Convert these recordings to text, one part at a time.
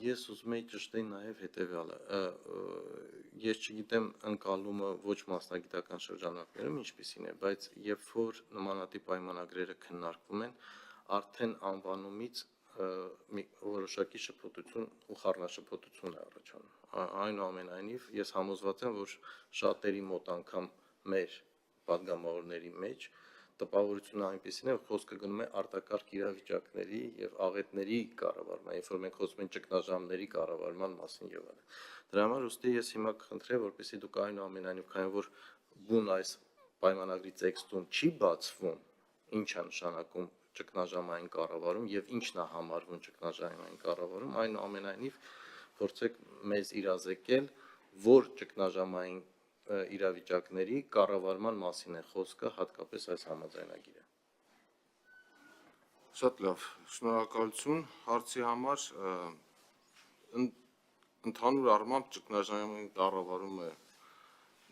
Ես ուզում եի ճշտել նաև հետևյալը, ես չգիտեմ ընկալումը ոչ մասնագիտական շրջանակներում ինչպիսին է, բայց երբ որ նմանատիպ պայմանագրերը քննարկվում են, արդեն անվանումից մի որոշակի շփոթություն ու խառնաշփոթություն է առաջանում, այնուամենայնիվ ես համոզված եմ, որ շատերի մոտ անգամ մեր պատգամավորների մեջ տպավորությունը այնպիսին է, որ խոսքը գնում է արտակարգ իրավիճակների եւ աղետների կառավարման, երբ որ մենք խոսում ենք ճգնաժամերի կառավարման մասին եւ այլն։ Դրա համար ուստի ես հիմա կխնդրեմ, որպեսզի դուք այնուամենայնիվ, քանի որ բուն այս պայմանագրի տեքստում չի բացվում, ինչ է նշանակում ճգնաժամային կառավարում եւ ինչն է համարվում ճգնաժամային կառավարում, այնուամենայնիվ փորձեք մեզ իրազեկել, որ ճգնաժամային իրավիճակների կառավարման մասին է խոսքը, հատկապես այս համաձայնագիրը։ Շատ լավ, շնորհակալություն հարցի համար, ընդհանուր առմամբ ճգնաժամային կառավարումը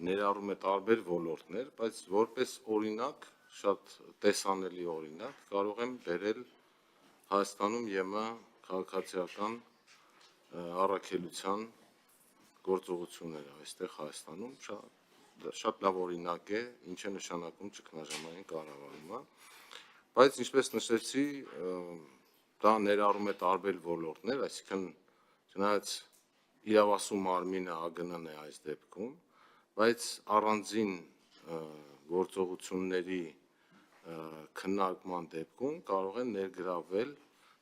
ներառում է տարբեր ոլորտներ, բայց որպես օրինակ, շատ տեսանելի օրինակ, կարող եմ բերել Հայաստանում ԵՄ քաղաքացիական առաքելության գործողությունները այստեղ Հայաստանում շատ լավ օրինակ է, ինչ է նշանակում ճգնաժամային կառավարումը, բայց ինչպես նշեցի, դա ներառում է տարբեր ոլորտներ, այսինքն չնայած իրավասու մարմինը ԱԳՆ-ն է այս դեպքում, բայց առանձին գործողությունների քննարկման դեպքում կարող են ներգրավել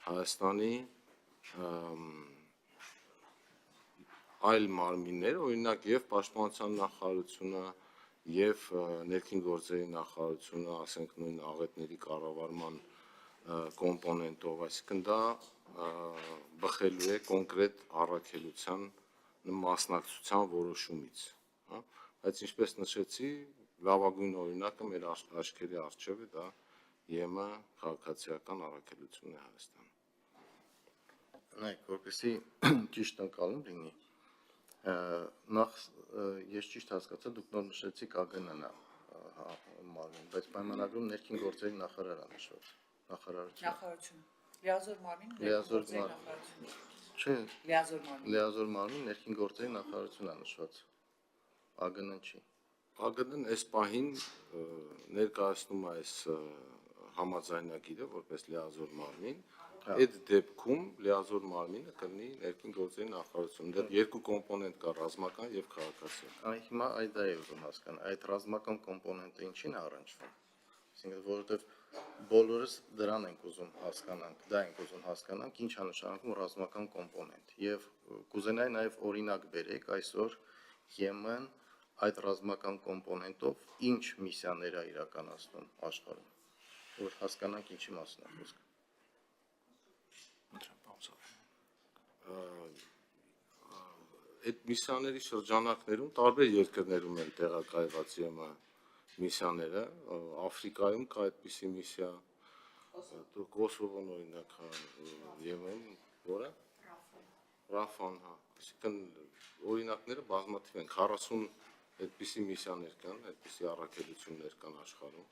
Հայաստանի այլ մարմիններ, օրինակ եւ Պաշտպանության նախարարությունը եւ ներքին գործերի նախարարությունը, ասենք նույն աղետների կառավարման կոմպոնենտով, այսինքն դա բխելու է կոնկրետ առաքելության մասնակցության որոշումից, հա, բայց ինչպես նշեցի, լավագույն օրինակը մեր աչքերի առջև է դա ԵՄ քաղաքացիական առաքելությունն է Հայաստանում։ Նայեք, որպեսզի ճիշտ ընկալում լինի, նախ ես ճիշտ հասկացա, դուք նոր նշեցիք ԱԳՆ-ն մարմին, բայց պայմանագրում ներքին գործերի նախարարը նշված, նախարարություն, լիազոր մարմին, լիազոր ներքին գործերի նախարարություն, չէ, լիազոր մարմին, ներքին գործերի նախարարությունն է նշված, ԱԳՆ-ն չի։ ԱԳՆ-ն այս պահին ներկայացնում է այս համաձայնագիրը որպես լիազոր մարմին, այդ դեպքում լիազոր մարմինը կլինի ներքին գործերի նախարարությունը, դա երկու կոմպոնենտ կա, ռազմական եւ քաղաքացիական։ Հիմա այդ է ուզում հասկանալ, այդ ռազմական կոմպոնենտը ինչին է առնչվում, այսինքն որովհետեւ բոլորս դրան ենք ուզում հասկանանք, դա ենք ուզում հասկանանք, ինչ է նշանակում ռազմական կոմպոնենտ եւ կուզենայի նաեւ օրինակ բերեք այսօր ԵՄ-ն այդ ռազմական կոմպոնենտով ինչ միսիաներ է իրականացնում աշխարհում, որ հասկանանք ինչի մասին է խոսքը։ Այդ միսիաների շրջանակներում տարբեր երկրներում են տեղակայված ԵՄ միսիաները, Աֆրիկայում կա այդպիսի միսիա, Կոսովոն օրինակ ԵՄ-ում, որը Ռաֆան, հա, այսինքն օրինակները բազմաթիվ են, 40 այդպիսի միսիաներ կան, այդպիսի առաքելություններ կան աշխարհում։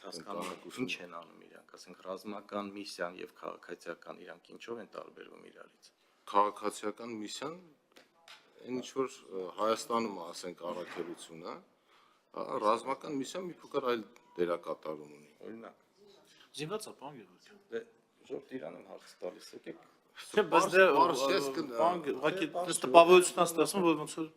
Հասկանում ինչ են անում իրանք, ասենք ռազմական միսիան եւ քաղաքացիական իրանք ինչով են տարբերվում իրարից։ Քաղաքացիական միսիան ինչ որ Հայաստանում ասենք առաքելությունը, ռազմական միսիան մի փոքր այլ դերակատարում ունի։ Օրինակ Զինված է, պարոն Գևորգյան։ դե ժողովուրդ իրան եմ հարց տալիս եկեք։ Չէ, բայց պարոն ուղղակի դες տպավորությունն է ստացվում, որ ոնց որ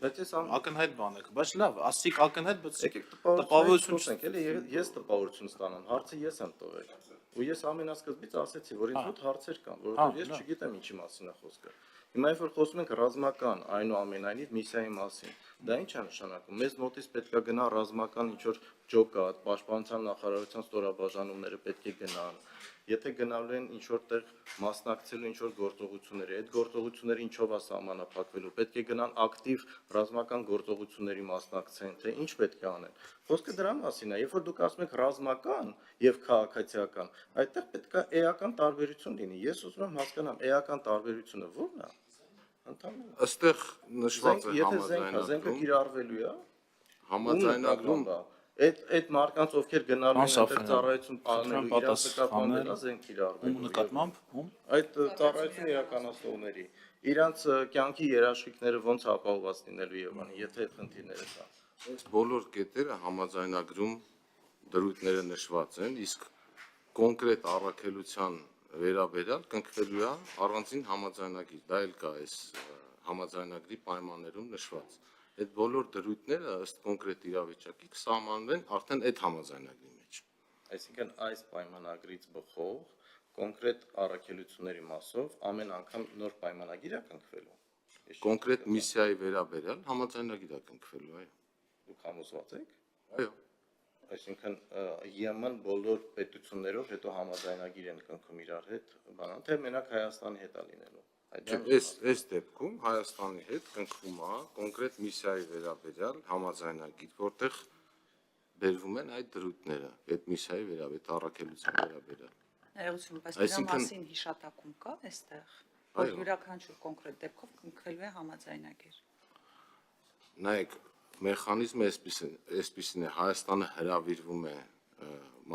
Բայց ես ակնհայտ բան է, բայց լավ, ասիկ ակնհայտ, բայց եկեք տպավորություն չենք, էլի ես տպավորություն ստանամ, հարցը ես եմ տվել։ Ու ես ամենասկզբից ասեցի, որ ինձ մոտ հարցեր կան, որովհետեւ ես չգիտեմ ինչի մասին է խոսքը։ Հիմա երբ որ խոսում ենք ռազմական, այնուամենայնիվ միսիայի մասին, դա ինչ է նշանակում։ Մեզ մոտից պետք է գնա ռազմական ինչ որ ջոկատ, պաշտպանության նախարարության ստորաբաժանումները պետք է գնան։ Եթե գնալու են ինչ որտեղ մասնակցելու ինչ որ գործողությունների, այդ գործողությունները ինչով է սահմանափակվելու, պետք է գնան ակտիվ ռազմական գործողությունների մասնակցեն, թե ինչ պետք է անեն։ Խոսքը դրա մասին է, երբ որ դուք ասում եք ռազմական եւ քաղաքացիական, այդտեղ պետք է էական տարբերություն լինի։ Ես ուզում եմ հասկանամ, էական տարբերությունը ո՞րն է։ Ընդհանրապես Այստեղ նշված է եթե զենքը կիրառվելու է, համաձայնագրում Այդ մարդկանց ովքեր գնալու են Անսաֆ այնտեղ են, ծառայություն խնդրեմ պահանջելու իրաց նկատմամբ պատասխանել, զենք իրարվելու։ ում նկատմամբ, ում Այդ ծառայություն իրականացնողների իրանց կյանքի երաշխիքները ոնց ապահովված լինելու Եվանի, եթե այդ խնդիրները կան։ Այս բոլոր կետերը համաձայնագրում դրույթները նշված են, իսկ կոնկրետ առաքելության վերաբերյալ կնքվելու է առանձին համաձայնագիր, դա էլ կա այս համաձայնագրի պայմաններում նշված։ Այդ բոլոր դրույթները ըստ կոնկրետ իրավիճակի կսահմանվեն արդեն այդ համաձայնագրի մեջ։ Այսինքն այս պայմանագրից բխող կոնկրետ առաքելությունների մասով ամեն անգամ նոր պայմանագիր է կնքվելու։ Կոնկրետ միսիայի վերաբերյալ համաձայնագիր է կնքվելու, այո։ Դուք համոզված եք։ Այո։ Այսինքն ԵՄ-ն բոլոր պետություններով հետո համաձայնագիր են կնքում իրար հետ, բանան, թե մենակ Հայաստանի հետ է լինելու։ Այս դեպքում Հայաստանի հետ կնքվում է կոնկրետ միսիայի վերաբերյալ համաձայնագիր, որտեղ բերվում են այդ դրույթները, այդ միսիայի վերաբերյալ, առաքելության վերաբերյալ։ Ներողություն, բայց դրա մասին հիշատակում կա այստեղ, որ յուրաքանչյուր կոնկրետ դեպքով կնքվելու է համաձայնագիր։ Նայեք, մեխանիզմը այսպիսին է, Հայաստանը հրավիրվում է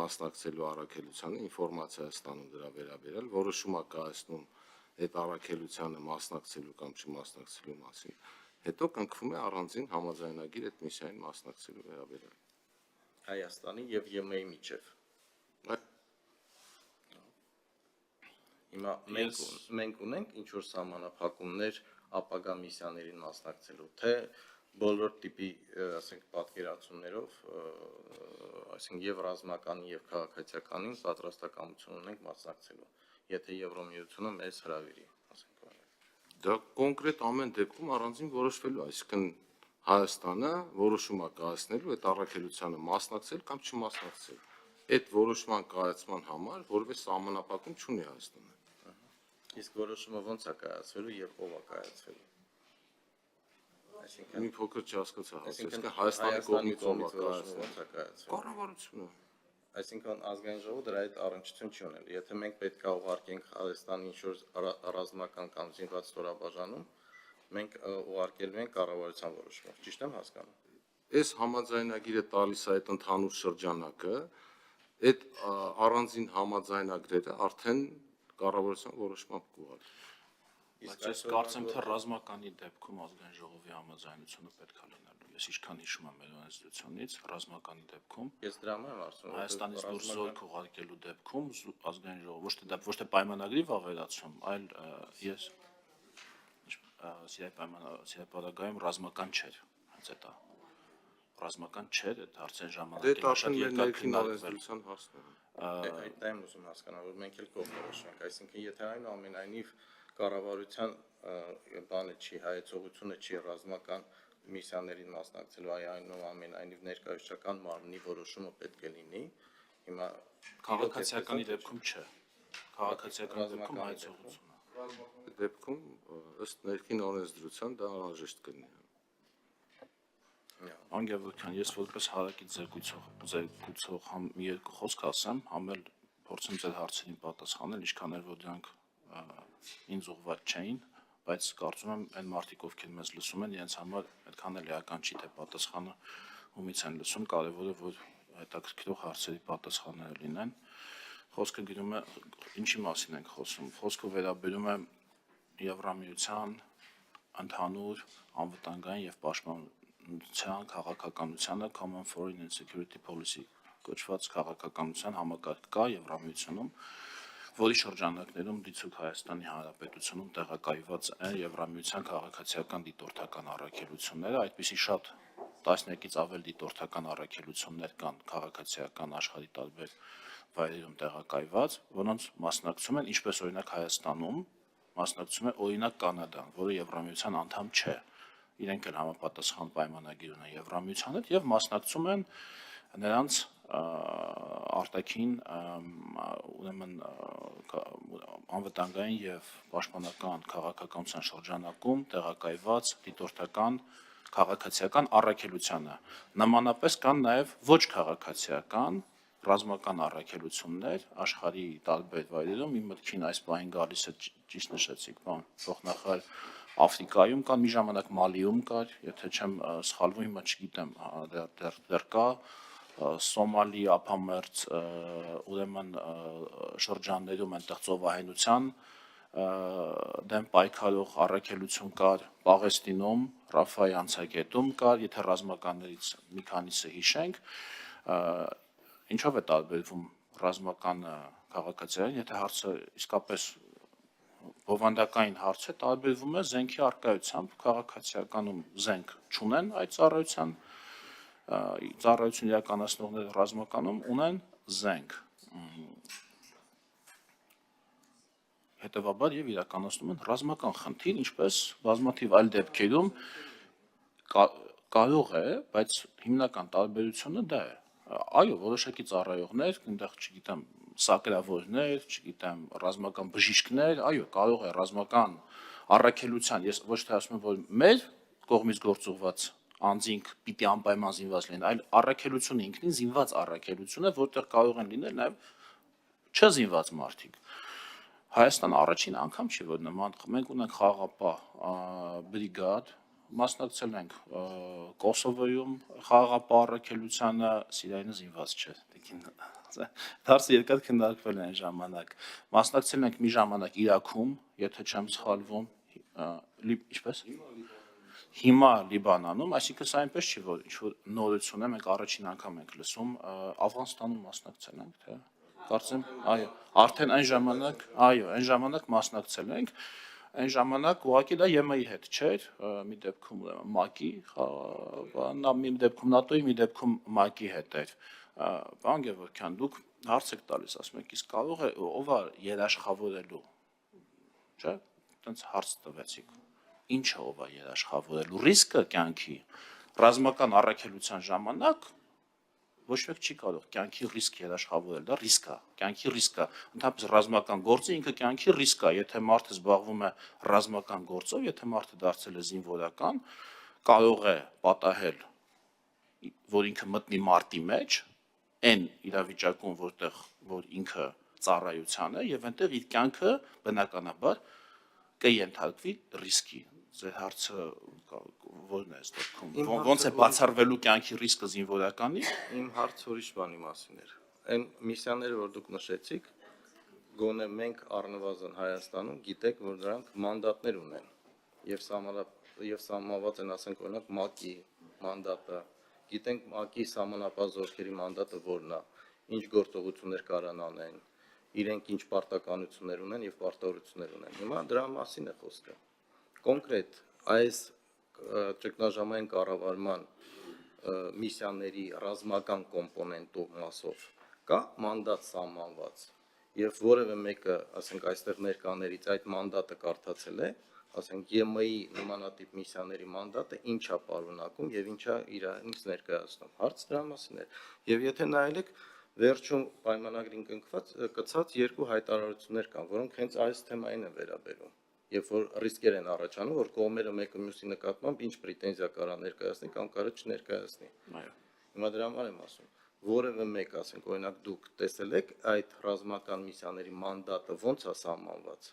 մասնակցելու առաքելությանը, ինֆորմացիա է ստանում դրա վերաբերյալ, որոշում է կայացնում այդ առաքելությանը մասնակցելու կամ չմասնակցելու մասին, հետո կնքվում է առանձին համաձայնագիր այդ միսիային մասնակցելու վերաբերյալ։ Հայաստանի եւ ԵՄ-ի միջև։ Հիմա մենք ունենք ինչ-որ սահմանափակումներ ապագա միսիաներին մասնակցելու, թե բոլոր տիպի, ասենք, պատկերացումներով, այսինքն եւ ռազմականին եւ քաղաքացիականին պատրաստակամություն ունենք մասնակցելու, եթե Եվրոմիությունը մեզ հրավիրի, ասենք այլ։ Դա կոնկրետ ամեն դեպքում առանձին որոշվելու, այսինքն Հայաստանը որոշում է կայացնելու այդ առաքելությանը մասնակցել կամ չմասնակցել։ Այդ որոշման կայացման համար որևէ սահմանափակում չունի Հայաստանը։ Իսկ որոշումը ո՞նց է կայացվելու եւ ով է կայացվելու։ Այսինքն մի փոքր չհասկացա հարցը, այսինքն Հայաստանի կողմից ով է կայացնելու։ Կառավարությունը։ Այսինքն ազգային ժողովը դրա հետ առնչություն չի ունենալու։ Եթե մենք պետք է ուղարկենք Հայաստանի ինչ-որ ռազմական կամ զինված ստորաբաժանում, մենք ուղարկելու ենք կառավարության որոշումով, ճիշտ եմ հասկանում։ Այս համաձայնագիրը տալիս է այդ ընդհանուր շրջանակը, այդ առանձին համաձայնագրերը արդեն կառավարության որոշմամբ կուղարկվի։ Բայց ես կարծեմ, թե ռազմականի դեպքում ազգային ժողովի համաձայնությունը պետք է լինելու։ Ես ինչքան հիշում եմ մեր ինստիտուցիոնից, ռազմականի դեպքում Ես դրա համար եմ ասում, Հայաստանից դուրս զորք ուղարկելու դեպքում ազգային ժողովը ոչ թե պայմանագրի վավերացում, այլ ես սիրայի պարագայում ռազմական չէր, հենց այդ է։ Ռազմական չէր, այդ արդեն ժամանակի շատ երկար քննարկվելության հարցն է։ Այդ եմ ուզում հասկանալ, որ մենք էլ կողմնորոշենք, այսինքն եթե այնուամենայնիվ կառավարության բանը չի, հայեցողությունը չի ռազմական միսիաներին մասնակցելու, այնուամենայնիվ ներկայացական մարմնի որոշումը պետք է լինի։ Հիմա քաղաքացիականի դեպքում չէ։ Քաղաքացիական դեպքում հայեցողությունը։ Դեպքում ըստ ներքին օրենսդրության դա անհրաժեշտ կլինի։ Անգևորքյան, ես որպես հարակից զեկուցող համ երկու խոսք ասեմ, համ էլ փորձեմ ձեր հարցերին պատասխանել, ինչքան էլ որ դրանք ինձ ուղղված չէին, բայց կարծում եմ այն մարդիկ, ովքեր մեզ լսում են, իրենց համար այդքան էլ էական չի, թե պատասխանը ումից են լսում, կարևորը որ հետաքրքրող հարցերի պատասխանները լինեն։ Խոսքը գրում է ինչի մասին ենք խոսում։ Խոսքը վերաբերում է Եվրամիության ընդհանուր անվտանգային եւ պաշտպանության քաղաքականությանը Common Foreign and Security Policy կոչված քաղաքականության համակարգ կա Եվրամիությունում, որի շրջանակներում դիցուք Հայաստանի Հանրապետությունում տեղակայված են Եվրամիության քաղաքացիական դիտորդական առաքելությունները, այդպիսի շատ տասնյակից ավել դիտորդական առաքելություններ կան քաղաքացիական աշխարհի տարբեր վայրերում տեղակայված, որոնց մասնակցում են, ինչպես օրինակ Հայաստանում, մասնակցում է օրինակ Կանադան, որը Եվրամիության անդամ չէ։ Իրենք էլ համապատասխան պայմանագիր ունեն Եվրամիության հետ եւ մասնակցում են նրանց արտաքին ուրեմն անվտանգային եւ պաշտպանական քաղաքականության շրջանակում տեղակայված դիտորդական քաղաքացիական առաքելությանը։ Նմանապես կան նաեւ ոչ քաղաքացիական ռազմական առաքելություններ աշխարհի տարբեր վայրերում, իմ մտքին այս պահին գալիս է ճիշտ նշեցիք, բան փոխնախարար Աֆրիկայում կան, մի ժամանակ Մալիում կար, եթե չեմ սխալվում, հիմա չգիտեմ, դեռ կա Սոմալի ափամերձ ուրեմն շրջաններում այնտեղ ծովահենության դեմ պայքարող առաքելություն կար Պաղեստինում, Ռաֆայի անցակետում կար, եթե ռազմականներից մի քանիսը հիշենք, ինչով է տարբերվում ռազմական քաղաքացիային, եթե հարցը իսկապես բովանդակային հարց է, տարբերվում է զենքի առկայությամբ, քաղաքացիականում զենք չունեն այդ ծառայություն իրականացնողները ռազմականում ունեն զենք։ Հետևաբար եւ իրականացնում են ռազմական խնդիր, ինչպես բազմաթիվ այլ դեպքերում կարող է, բայց հիմնական տարբերությունը դա է։ Այո, որոշակի ծառայողներ, այնտեղ, չգիտեմ, սակրավորներ, չգիտեմ, ռազմական բժիշկներ, այո, կարող է ռազմական առաքելության, ես ոչ թե ասում եմ, որ մեր կողմից գործուղված անձինք պիտի անպայման զինված լինեն, այլ առաքելությունը ինքնին զինված առաքելություն է, որտեղ կարող են լինել նաև չզինված մարդիկ։ Հայաստանը առաջին անգամ չի, որ նման մենք ունենք խաղաղապահ բրիգադ, մասնակցել ենք Կոսովոյում խաղաղապահ առաքելությանը, Սիրիայինը զինված չէ։ Դարձը երկար քննարկվել է այն ժամանակ։ Մասնակցել ենք մի ժամանակ Իրաքում, եթե չեմ սխալվում, ինչպես։ Հիմա Լիբանանում, այսինքն սա այնպես չի, որ ինչ-որ նորություն է, մենք առաջին անգամ ենք լսում, Աֆղանստանում մասնակցել ենք, թե կարծեմ, այո, արդեն այն ժամանակ մասնակցել ենք, այն ժամանակ ուղղակի դա ԵՄ-ի հետ չէր, մի դեպքում ՄԱԿ-ի, մի դեպքում ՆԱՏՕ-ի, մի դեպքում ՄԱԿ-ի հետ էր։ Պարոն Գևորգյան, դուք հարց եք տալիս, ասում եք, իսկ կարող է ով է երաշխավորելու, չէ՞, այդպես հարց տվեցիք։ Ինչը ով է երաշխավորելու, ռիսկը կյանքի, ռազմական առաքելության ժամանակ ոչ մեկ չի կարող կյանքի ռիսկ երաշխավորել, դա ռիսկ է, կյանքի ռիսկ է, ընդհանրապես ռազմական գործը ինքը կյանքի ռիսկ է, եթե մարդը զբաղվում է ռազմական գործով, եթե մարդը դարձել է զինվորական, կարող է պատահել, որ ինքը մտնի մարտի մեջ, այն իրավիճակում, որ ինքը ծառայության է, եւ այնտեղ իր կյանքը բնականաբար կենթարկվի ռիսկի։ Ձեր հարցը ո՞րն է այս դեպքում։ Ոնց է բացառվելու կյանքի ռիսկը զինվորականի։ Իմ հարցը ուրիշ բանի մասին էր։ Այն միսիաները, որ դուք նշեցիք, գոնե մենք առնվազն Հայաստանում գիտեք, որ դրանք մանդատներ ունեն եւ սահմանված են, ասենք օրինակ ՄԱԿ-ի մանդատը, գիտենք ՄԱԿ-ի սահմանապահ զորքերի մանդատը որն է, ինչ գործողություններ կարան անեն, իրենք ինչ պարտականություններ ունեն եւ պարտավորություններ ունեն։ Հիմա դրա մասին է խոսքը։ Կոնկրետ այս ճգնաժամային կառավարման միսիաների ռազմական կոմպոնենտու մասով կա մանդատ սահմանված եւ որևէ մեկը, ասենք այստեղ ներկաներից այդ մանդատը կարդացել է, ասենք ԵՄ-ի նմանատիպ միսիաների մանդատը ինչ է պարունակում եւ ինչ է իրանից ներկայացնում։ Հարց դրա մասին է։ Եվ եթե նայեք վերջում պայմանագրին կցած երկու հայտարարություններ կան, որոնք հենց այս թեմային են վերաբերում։ Երբ որ ռիսկեր են առաջանում, որ կողմերը մեկը մյուսի նկատմամբ ինչ պրետենզիա կարա ներկայացնի կամ կարա չներկայացնի։ Այո։ Հիմա դրա համար եմ ասում, որևէ մեկ, ասենք օրինակ դուք տեսել եք այդ ռազմական միսիաների մանդատը ո՞նց է սահմանված։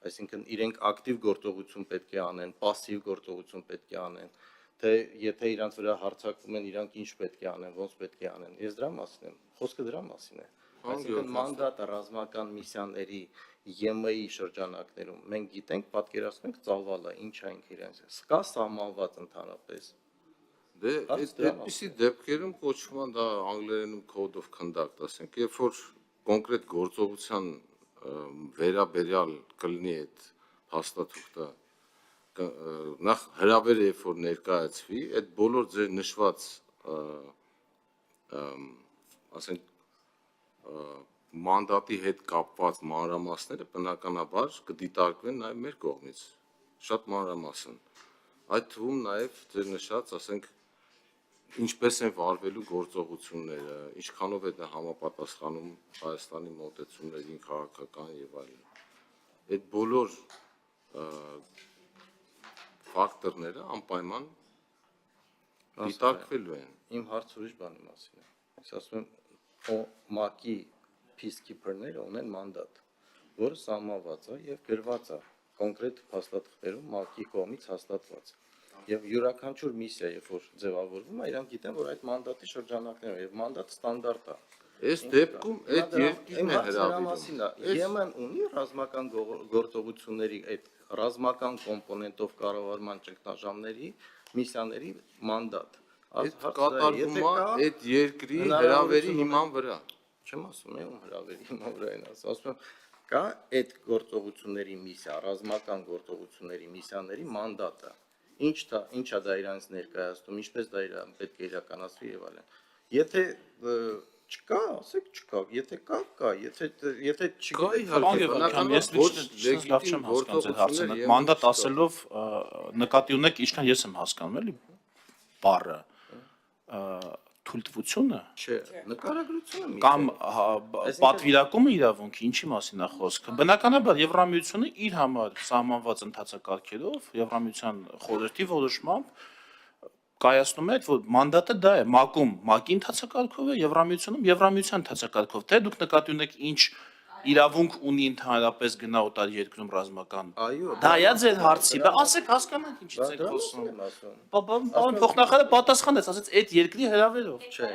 Այսինքն իրենք ակտիվ գործողություն պետք է անեն, пассив գործողություն պետք է անեն, թե եթե իրանց վրա հարձակվում են, իրանք ինչ պետք է անեն, ոնց պետք է անեն։ Ես դրա մասին եմ, խոսքը դրա մասին է։ Այսինքն մանդատը ռազմական միսիաների ԵՄ-ի շրջանակներում մենք գիտենք, պատկերացնենք ծավալը, ինչ է ինքը իրենց։ Սկա սահմանված ընդհանրապես։ Դե այդպիսի դեպքերում կոչվում է դա անգլերենում code of conduct, ասենք, երբ որ կոնկրետ գործողության վերաբերյալ կլինի այդ փաստաթուղթը, նախ հրավերը երբ որ ներկայացվի, այդ բոլոր ձեր նշված ասենք մանդատի հետ կապված մանրամասները բնականաբար կդիտարկվեն նաև մեր կողմից, շատ մանրամասն։ Այդ թվում նաև ձեր նշած, ասենք, ինչպես են վարվելու գործողությունները, ինչքանով է դա համապատասխանում Հայաստանի մոտեցումներին, քաղաքական եւ այլն։ Այդ բոլոր ֆակտորները անպայման դիտարկվելու են։ Իմ հարցը ուրիշ բանի մասին է։ Ես ասում եմ, ՄԱԿ-ի peacekeeper-ները ունեն մանդատ, որը սահմանված է եւ գրված է կոնկրետ փաստաթղթերում ՄԱԿ-ի կողմից հաստատված։ Եվ յուրաքանչյուր միսիա, երբ որ ձևավորվում է, իրանք գիտեն, որ այդ մանդատի շրջանակներում եւ մանդատը ստանդարտ է։ Այս դեպքում այդ երկիրն է հրավիրում։ Եմեն ունի ռազմական գործողությունների այդ ռազմական կոմպոնենտով կառավարման ճգնաժամերի միսիաների մանդատ։ Այդ կատարվում է այդ երկրի հրավերի հիման վրա։ Չեմ ասում, ում հրավերի հիման վրա են ասում եմ, կա այդ գործողությունների միսիա, ռազմական գործողությունների միսիաների մանդատը։ Ինչա դա իրանց ներկայացնում, ինչպես դա պետք է իրականացվի եւ այլն։ Եթե չկա, ասեք չկա, եթե կա, եթե Կա իհարկե, մանդատ ասելով նկատի ունեք ինչքան ես եմ հասկանում, էլի բառը թույլտվությունը չէ, նկարագրությունը կամ պատվիրակումը իրավունքի ինչի մասին է խոսքը։ Բնականաբար Եվրամիությունը իր համար սահմանված ընթացակարգերով Եվրամիության խորհրդի որոշմամբ կայացնում է, որ մանդատը դա է, ՄԱԿ-ի ընթացակարգով է, Եվրամիությունում Եվրամիության ընթացակարգով, թե դուք նկատի ունեք ինչ իրավունք ունի ընդհանրապես գնա օտար երկրում ռազմական։ Այո, դա է ձեր հարցի, բա ասեք հասկանանք ինչից եք խոսում։ Պարոն փոխնախարարը պատասխանեց, ասեց այդ երկրի հրավերով։ Չէ։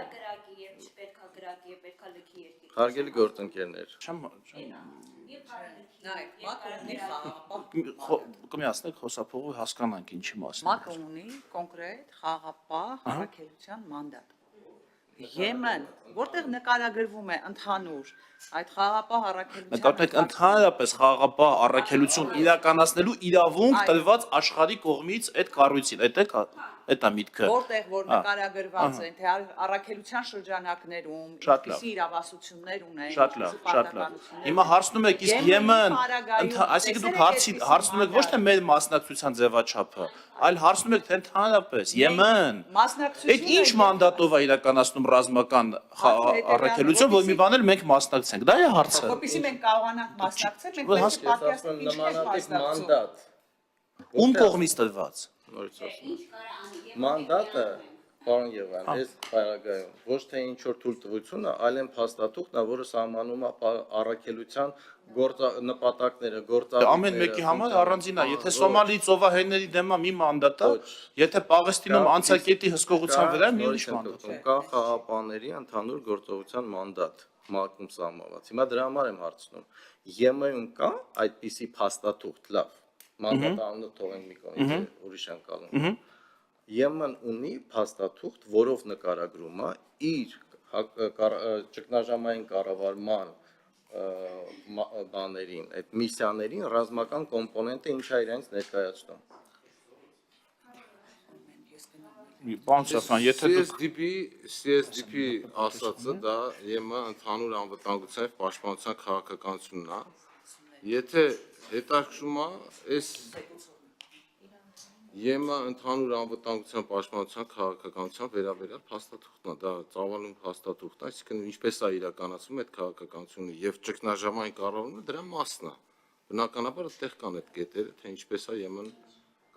Պետքա լքի երկիր։ Հարգելի գործընկերներ, Չեմ Նայեք, ՄԱԿ-ը ունի խաղաղապահ կմիացնեք խոսափողը հասկանանք ինչի մասին։ ՄԱԿ-ը ունի կոնկրետ խաղաղապահ առաքելության մանդատ։ Եմեն, որտեղ նկարագրվում է ընդհանուր այդ խաղաղապահ առաքելության Նկատեք ընդհանրապես խաղաղապահ առաքելություն իրականացնելու իրավունք տրված աշխարհի կողմից այդ կառույցին, այդ է միտքը։ որտեղ որ նկարագրված են, թե առաքելության շրջանակներում ինչպիսի իրավասություններ ունեն, Շատ լավ։ Հիմա հարցնում եք, իսկ Եմեն, այսինքն դուք հարցնում եք ոչ թե մեր մասնակցության ձևաչափը, այլ հարցնում եք թե ընդհանրապես Եմեն։ Այդ ինչ մանդատով է իրականացնում ռազմական առաքելություն, որ մի բան էլ մենք մասնակցենք։ Դա է հարցը։ Որպեսզի մենք կարողանանք մասնակցել, մենք պետք է պատկերացնենք ինչպես մասնակցում։ մանդատ։ Ում կողմից տրված։ Նորից ասում եմ։ Մանդատը, պարոն Եվան, այս պարագայում ոչ թե ինչ որ թույլտվություն է, այլ են փաստաթուղթն է, որը սահմանում է առաքելության նպատակները, գործառույթները։ Ամեն մեկի համար առանձին է, եթե Սոմալի ծովահենների դեմ է մի մանդատ է, եթե Պաղեստինում անցակետի հսկողության վրա մի ուրիշ մանդատ է։ Կա խաղապաների ընդհանուր գործողության մանդատ ՄԱԿ-ում սահմանված։ Հիմա դրա համար եմ հարցնում։ ԵՄ-ում կա այդպիսի փաստաթուղթ, լավ։ Մանդատը անունը թողենք մի կողմ, ուրիշ անցալում։ ԵՄ-ն ունի փաստաթուղթ, որով նկարագրում է իր ճգնաժամային կառավարման բաներին, այդ միսիաներին ռազմական կոմպոնենտը ինչ է իրենց ներկայացնում։ Պարոն Սաֆյան, եթե դուք CSDP ասածը դա ԵՄ ընդհանուր անվտանգության եւ պաշտպանության քաղաքականությունն է։ Եթե հետաքրքրում է, այս ԵՄ ընդհանուր անվտանգության պաշտպանության քաղաքականության վերաբերյալ փաստաթուղթն է, դա ծավալուն փաստաթուղթ է, այսինքն ինչպես է իրականացվում այդ քաղաքականությունը եւ ճգնաժամային կառավարումը դրա մասն է։ Բնականաբար այդտեղ կան այդ կետերը, թե ինչպես է ԵՄ-ն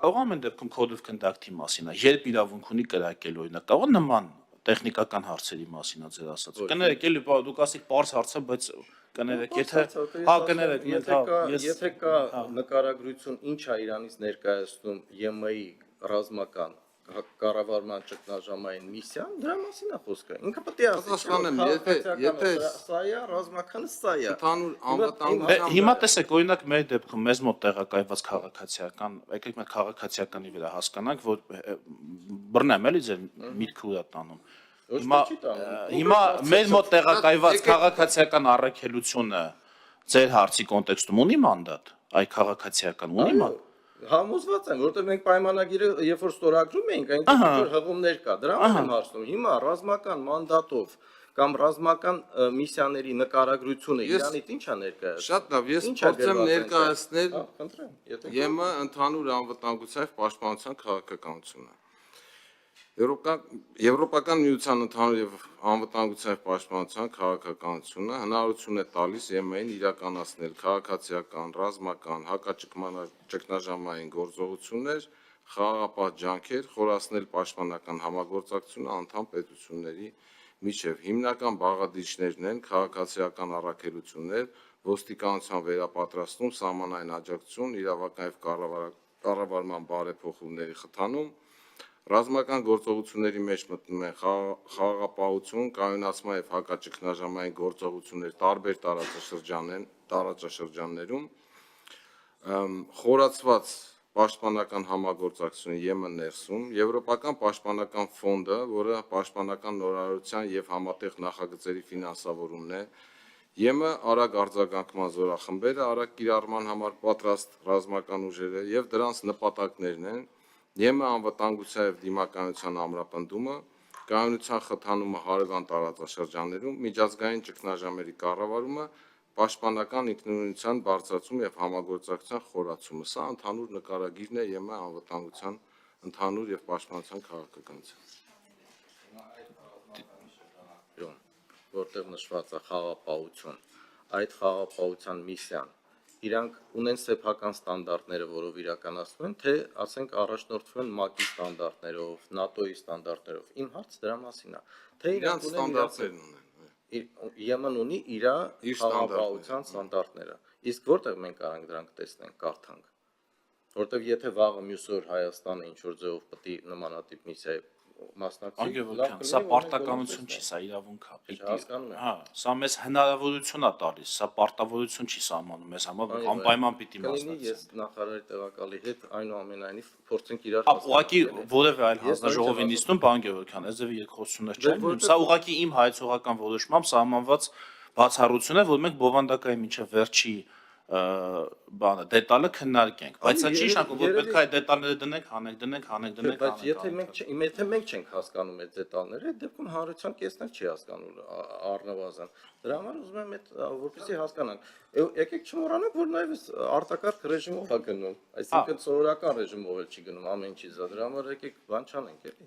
կարող ամեն դեպքում code of conduct-ի մասին է, երբ իրավունք ունի կրակել օրինակ, կարող նման տեխնիկական հարցերի մասին է ձեր ասած։ Կներեք, էլի դուք ասեք པարզ հարց է, բայց կներեք, կներեք, եթե կա նկարագրություն ինչ է իրանից ներկայացնում ԵՄ-ի ռազմական կառավարման ճգնաժամային միսիան, դրա մասին է խոսքը։ Ինքը պետք է ասի, եթե սա է ռազմականը, սա է։ ընդհանուր անվտանգության Հիմա տեսեք, օրինակ մեր դեպքում մեզ մոտ տեղակայված քաղաքացիական, եկեք մենք քաղաքացիականի վրա հասկանանք, որ բռնեմ էլի ձեր միտքը ուր է տանում։ Հիմա մեր մոտ տեղակայված քաղաքացիական առաքելությունը ձեր հարցի կոնտեքստում ունի մանդատ, այ քաղաքացիական ունի մանդատ։ Համոզված եմ, որովհետև մենք պայմանագիրը երբ որ ստորագրում էինք, այնտեղ ինչ-որ հղումներ կա, դրա համար եմ հարցնում։ Հիմա ռազմական մանդատով կամ ռազմական միսիաների նկարագրությունը Իրանից ի՞նչ է ներկայացնում։ Շատ լավ, ես փորձեմ ներկայացնել Խնդրեմ, եթե ԵՄ ընդհանուր անվտանգության եւ պաշտպանության քաղաքականությունը։ Եվրոպական միության ընդհանուր եւ անվտանգության եւ պաշտպանության քաղաքականությունը հնարավորություն է տալիս ԵՄ-ին իրականացնել քաղաքացիական, ռազմական, հակաճգնաժամային գործողություններ, խաղաղապահ ջանքեր, խորացնել պաշտպանական համագործակցությունը անդամ պետությունների միջև։ Հիմնական բաղադրիչներն են քաղաքացիական առաքելություններ, ոստիկանության վերապատրաստում, սահմանային աջակցություն, իրավական եւ կառավարման բարեփոխումների խթանում, ռազմական գործողությունների մեջ մտնում են խաղաղապահություն, կայունացման եւ հակաճգնաժամային գործողություններ տարբեր տարածաշրջաններում, խորացված պաշտպանական համագործակցություն Եմեն ներսում, Եվրոպական պաշտպանական ֆոնդը, որը պաշտպանական նորարարության եւ համատեղ նախագծերի ֆինանսավորումն է, ԵՄ արագ արձագանքման զորախմբերը, արագ կիրառման համար պատրաստ ռազմական ուժերը եւ դրանց նպատակներն են ԵՄ անվտանգության եւ դիմականության ամրապնդումը, կայունության խթանումը հարևան տարածաշրջաններում, միջազգային ճգնաժամերի կառավարումը, պաշտպանական ինքնուրույնության բարձրացում եւ համագործակցության խորացումը։ Սա ընդհանուր նկարագիրն է ԵՄ անվտանգության ընդհանուր եւ պաշտպանության քաղաքականության։ Որտեղ նշված է խաղաղապահություն, այդ խաղաղապահության միսիան, իրանք ունեն սեփական ստանդարտները, որով իրականացնում են, թե ասենք առաջնորդվում են ՄԱԿ-ի ստանդարտներով, ՆԱՏՕ-ի ստանդարտներով։ Իմ հարցը դրա մասին է, թե Իրանք ստանդարտներն ունեն։ ԵՄ-ն ունի իր խաղաղապահության ստանդարտները։ Իսկ որտեղ մենք կարանք դրանք տեսնենք, կարդանք։ Որտեղ եթե վաղը մյուս օր Հայաստանը ինչ որ ձևով պետք է նմանատիպ միսիայի մասնակցի, Անգևոքյան, սա պարտականություն չի, սա իրավունք է։ հասկանում եմ։ Հա, սա մեզ հնարավորություն է տալիս, սա պարտավորություն չի սահմանում մեզ համար, որ անպայման պիտի Կլինի ես մասնակցենք։ նախարարի տեղակալի հետ այնուամենայնիվ փորձենք իրար Ուղղակի որևէ այլ Ես հանձնաժողովի նույնիսկ նիստում, պարոն Գևորգյան, այս ձևի երկխոսություններ չեն լինում։ որտեղ- Սա ուղղակի իմ հայեցողական որոշմամբ սահմանված բացառություն է, որ մենք բովանդակային մինչև վերջի բանը դետալը քննարկենք, բայց սա չի նշանակում, որ պետք է այդ դետալները դնենք, հանենք, Բայց եթե մենք չենք հասկանում այդ դետալները, այդ դեպքում հանրության կեսն էլ չի հասկանում առնվազն։ Դրա համար ուզում եմ այդ որպեսզի հասկանանք։ Եկեք չմոռանանք, որ նաև արտակարգ ռեժիմով է գնում, այսինքն սովորական ռեժիմով էլ չի գնում ամեն ինչի զա։ Դրա համար եկեք բան չանենք էլի։